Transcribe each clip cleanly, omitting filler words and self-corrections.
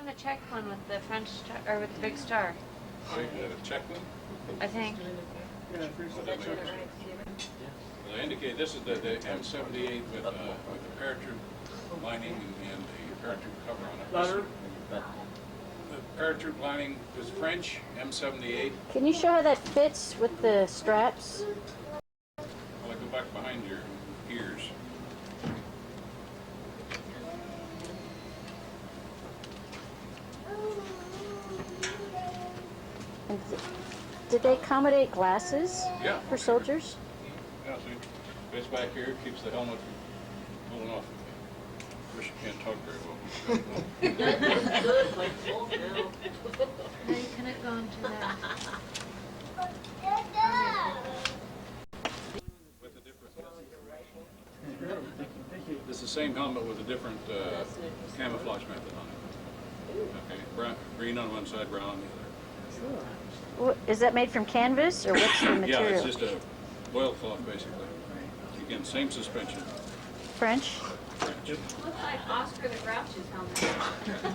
on the check one with the French star, or with the big star? Wait, a check one? I think. Well, I indicate this is the M78 with the paratroop lining and the paratroop cover on it. Louder. The paratroop lining is French, M78. Can you show how that fits with the straps? Well, I go back behind your ears. And did they accommodate glasses Yeah. for soldiers? Yeah, see, this back here keeps the helmet from pulling off. Of course, you can't talk very well. Now you cannot go into that. With a different, it's the same helmet with a different camouflage method on it. Okay, brown, green on one side, brown on the other. Is that made from canvas, or what's the Yeah, material? it's just a oilcloth basically. Again, same suspension. French? French. Looks like Oscar the Grouch's helmet.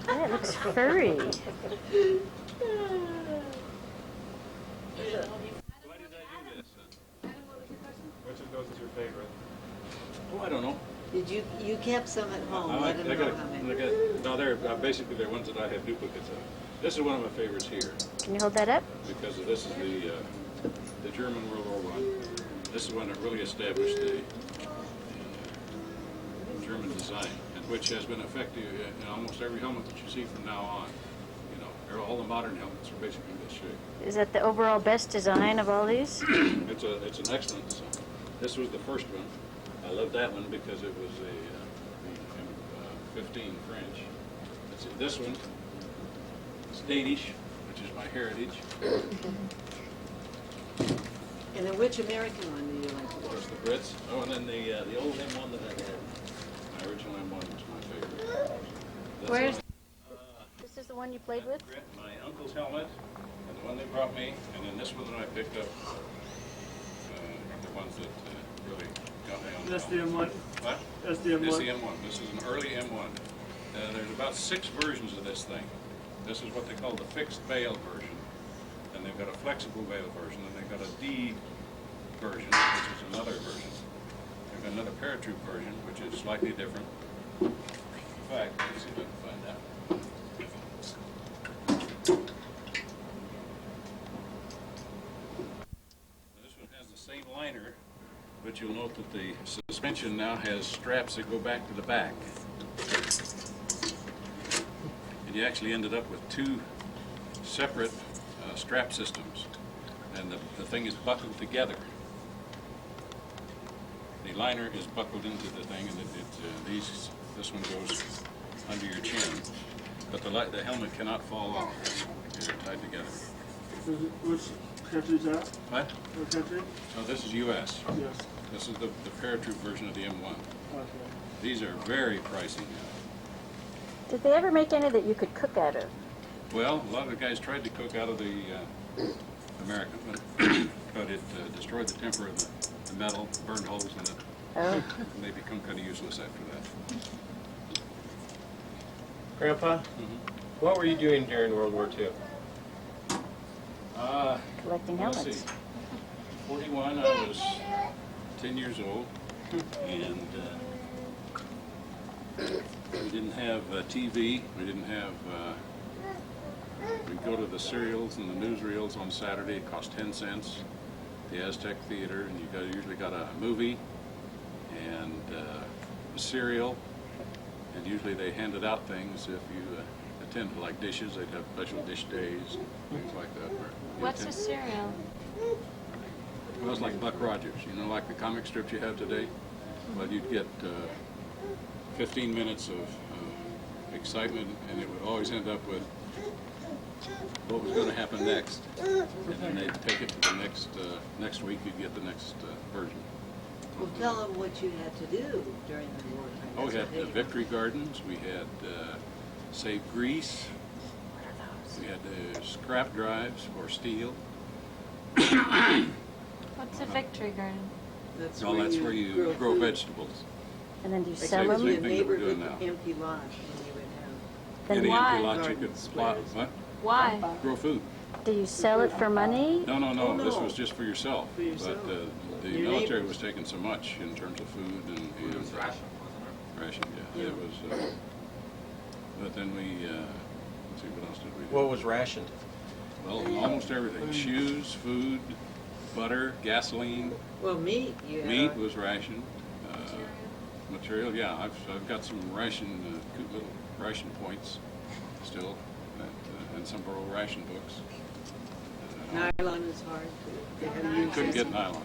Yeah, it looks furry. Why did I do this? Which of those is your favorite? Oh, I don't know. Did you kept some at home? I Let them know how many. no, they're basically they're ones that I have duplicates of. This is one of my favorites here Can you hold that up? because this is the German World War I. This is one that really established the German design, and which has been effective in almost every helmet that you see from now on. You know, all the modern helmets are basically this shape. Is that the overall best design of all these? It's an excellent design. This was the first one. I love that one because it was a 15 French. This one is Danish, which is my heritage. And then which American one do you like? Of course, the Brits. Oh, and then the old M1 that I had. My original M1 was my favorite. That's Where's- one, This is the one you played with? my uncle's helmet, and the one they brought me, and then this one that I picked up. The ones that really got me on That's the helmet. M1. What? That's the This is M1. the M1. This is an early M1. There's about 6 versions of this thing. This is what they call the fixed bail version. And they've got a flexible bail version, and they've got a D version, which is another version. They've got another paratroop version, which is slightly different. In fact, let me see if I can find that. This one has the same liner, but you'll note that the suspension now has straps that go back to the back. And you actually ended up with 2 separate strap systems, and the thing is buckled together. The liner is buckled into the thing, and this one goes under your chin, but the helmet cannot fall off. They're tied together. Which country is that? What? What country? So this is U.S. Yes. This is the paratroop version of the M1. Okay. These are very pricey now. Did they ever make any that you could cook out of? Well, a lot of the guys tried to cook out of the American, but it destroyed the temper of the metal, burned holes in it, Oh, and they become kind of useless after that. Grandpa, what were you doing during World War II? collecting Let's helmets. see. 41, I was 10 years old, and we didn't have TV. We didn't have. We'd go to the serials and the newsreels on Saturday. It cost 10 cents. The Aztec Theater, and you usually got a movie and a cereal, and usually they handed out things if you attended, like dishes. They'd have special dish days, things like that. where you What's a attend- cereal? It was like Buck Rogers, you know, like the comic strips you have today. Well, you'd get 15 minutes of excitement, and it would always end up with what was going to happen next. And then they'd take it to the next week, you'd get the next version. Well, tell them what you had to do during the wartime. Oh, we That's had what they- victory gardens, we had save grease, we had scrap drives for steel. What's a victory garden? That's No, that's where you grow food. vegetables. And then do you Like sell there would them? be a Same thing that we're neighborhood doing now. empty lot, and you would have Then Any why? empty lot you could plot, what? Why? Grow food. Do you sell it for money? No, no, no, Oh, this no. was just for yourself. For yourself. But the Your military neighbors. was taking so much in terms of food and. It was ration, wasn't Ration, yeah. Yeah. It was, but then we, let's see, what else did we do? What was rationed? Well, almost everything. Shoes, food, butter, gasoline, Well, meat, you had. meat was rationed. Material, yeah, I've got some ration, cute little ration points still, and some little ration books. Nylon is hard. They had to You use couldn't this. get nylon.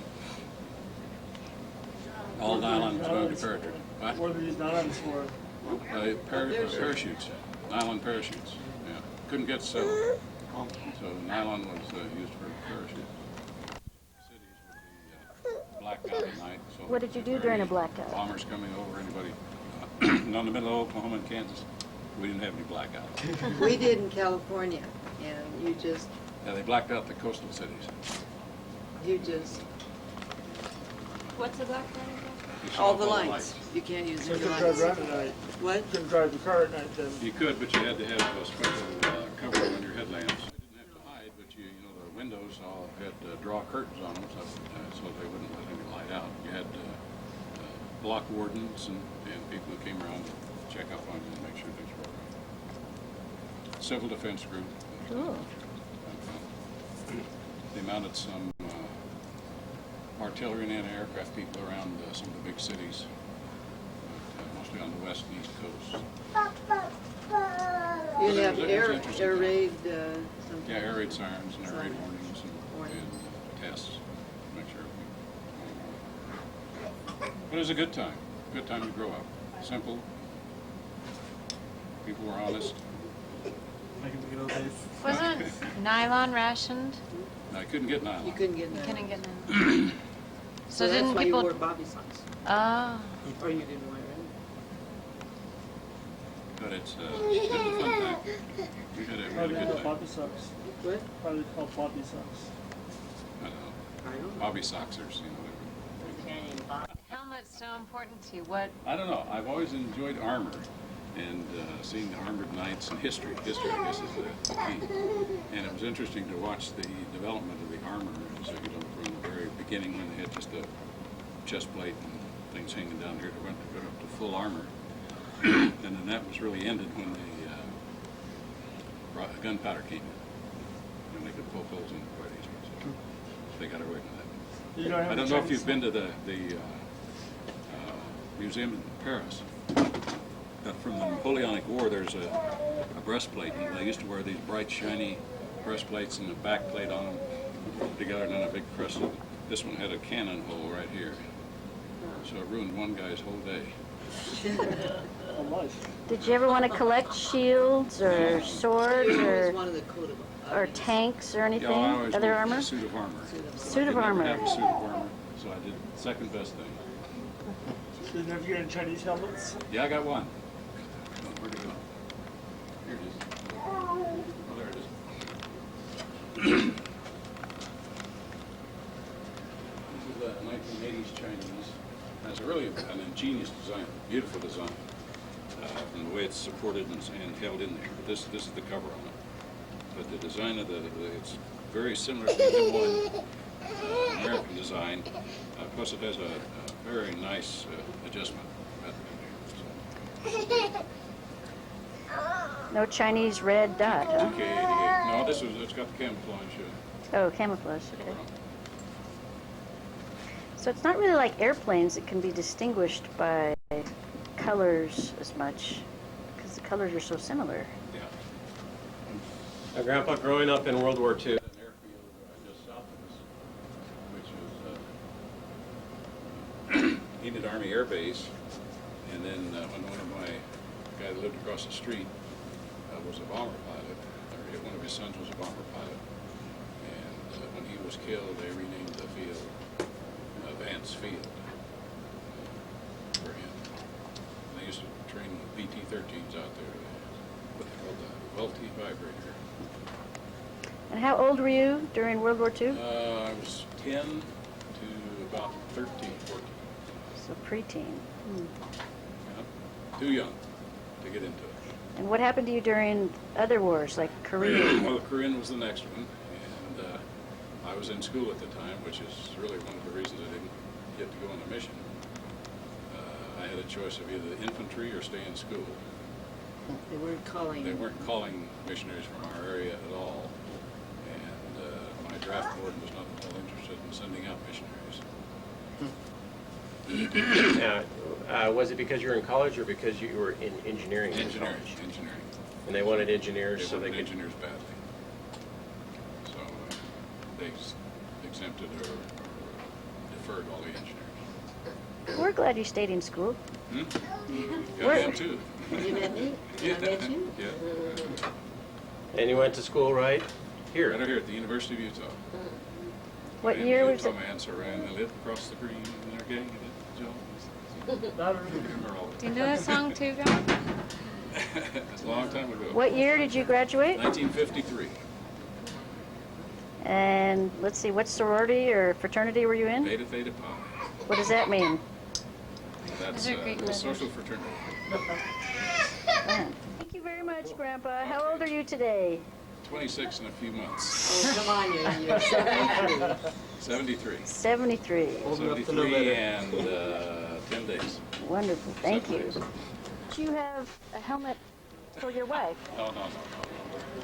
All nylon was no comparator. What? What are these nylons for? Parachutes, nylon parachutes, yeah. Couldn't get silk, so nylon was used for parachutes. Cities would be blacked out at night. So What did you do during a blackout? Bombers coming over, anybody, not in the middle of Oklahoma and Kansas, we didn't have any blackouts. We did in California, and you just, Yeah, they blacked out the coastal cities. What's a black line? You saw all the lights. You can't use You any couldn't drive lights. around at night. What? You couldn't drive the car at night then. You could, but you had to have a special cover on your headlamps. You didn't have to hide, but you know, the windows all had draw curtains on them so they wouldn't let any light out. You had block wardens and people who came around to check up on you and make sure things were all right. Civil defense group. Cool. They mounted some artillery and anti-aircraft people around some of the big cities, but, mostly on the west and east coast. You have It was air interesting. raid, something. Yeah, air raid sirens and air raid warnings Warnings. and tests, to make sure everything. But it was a good time to grow up. Simple. People were honest. Like in the good old days. Wasn't nylon rationed? I couldn't get nylon. You couldn't get You none. couldn't get none. So So that's didn't why you people? wore bobby socks. Oh. Or you didn't wear it. But it's a fun time. We had a How really do they good call time. bobby socks? What? How do they call bobby socks? I don't know. I don't know. Bobby Soxers, you know. Helmet's so important to you. What? I don't know. I've always enjoyed armor and seeing the armored knights and history. History, I guess, is the key. And it was interesting to watch the development of the armor. So, you know, from the very beginning when they had just a chest plate and things hanging down here, they went up to full armor. And then that was really ended when gunpowder came in. And they could poke holes in it quite easily. So they got away from that. You don't have I a don't know if Chinese- you've been to the museum in Paris. But from the Napoleonic War, there's a breastplate. And they used to wear these bright, shiny breastplates and a back plate on them together, and then a big crescent. This one had a cannon hole right here. So it ruined one guy's whole day. Whole life. Did you ever want to collect shields or swords You always or wanted the coat of or tanks or anything? Yeah, I always Other wanted armor? a suit of armor. Suit of I could armor. never have a suit of armor, so I did second best thing. Did you ever get any Chinese helmets? Yeah, I got one. Oh, where'd it go? Here it is. Oh, there it is. This is a 1980s Chinese. It's really an ingenious design, beautiful design, and the way it's supported and held in there. This is the cover on it. But the design of it's very similar to the M1 American design. Plus, it has a very nice adjustment button in there. No Chinese red dot, huh? DK88. No, it's got the camouflage. Oh, camouflage, okay. So it's not really like airplanes that can be distinguished by colors as much, because the colors are so similar. Yeah. Now, Grandpa, growing up in World War II, An airfield just south of us, which is Enid Army Air Base. And then when one of my guy that lived across the street was a bomber pilot, or one of his sons was a bomber pilot. And when he was killed, they renamed the field Vance Field for him. And they used to train BT-13s out there, what they called the Welty vibrator. And how old were you during World War II? I was 10 to about 13, 14. So preteen. Hmm. Yeah. Too young to get into it. And what happened to you during other wars, like Korea? Well, Korean was the next one, and I was in school at the time, which is really one of the reasons I didn't get to go on a mission. I had a choice of either the infantry or stay in school. They weren't calling. They weren't calling missionaries from our area at all, and my draft board was not at all interested in sending out missionaries. Now, was it because you were in college or because you were in engineering? in Engineering, college? engineering. And they wanted engineers They so they wanted could. engineers badly. So they exempted or deferred all the engineers. We're glad you stayed in school. Hmm? Got Where- them too. You met me? Yeah. I met you? Yeah. And you went to school right here. Right over here at the University of Utah. What And year the was Utah it? man ran. They lived across the green in their gang. Not really. Do you know that song too, John? That's a long time ago. What year did you graduate? 1953. And let's see, what sorority or fraternity were you in? Beta Theta Pi. What does that mean? That's Those are Greek the letters. social fraternity. Thank you very much, Grandpa. How old are you today? 26 in a few months. Oh, come on, you're 73. 73. 73. Old enough to know 73 better. and 10 days. Wonderful. Thank 7 you. days. Do you have a helmet for your wife? No.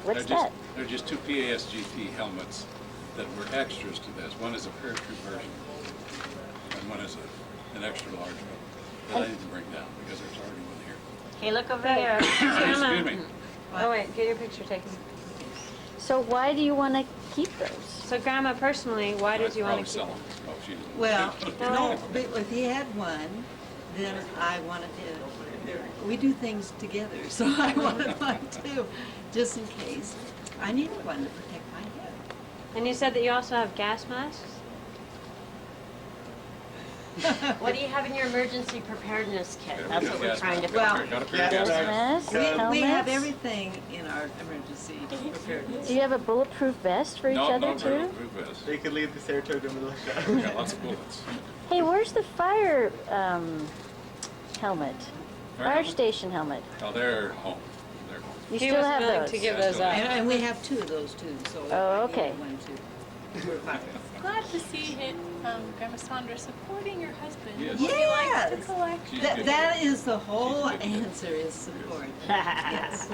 What's they're that? They're just two PASGT helmets that were extras to this. One is a paratroop version, and one is an extra large one that I need to bring down because there's already one here. Hey, look over here. Excuse me. Oh, wait, get your picture taken. So why do you want to keep those? So, Grandma, personally, why did I'd you want probably to sell keep them. it? Oh, she doesn't. Well, no, but if he had one, then I wanted to, we do things together, so I wanted one too, just in case. I needed one to protect my head. And you said that you also have gas masks? What do you have in your emergency preparedness kit? Yeah, we That's got what we're gas trying masks. to Well, find. Got a pair of gas gas masks. masks. Masks, We have helmets? everything in our emergency preparedness. Do you have a bulletproof vest for each No, other no, too? move this. They could leave the Saratoga militia. We got lots of bullets. Hey, where's the fire helmet? Fire helmet? station helmet. Oh, they're home. They're home. You He still was have willing those? to give I those still up. have And we have two of those too, so. Oh, I needed okay. one too. We're fine. Glad to see Grandma Sandra supporting your husband. Yes. Would you like to Yes. collect? She's That, good. that is the whole She's good. answer is support. Yes.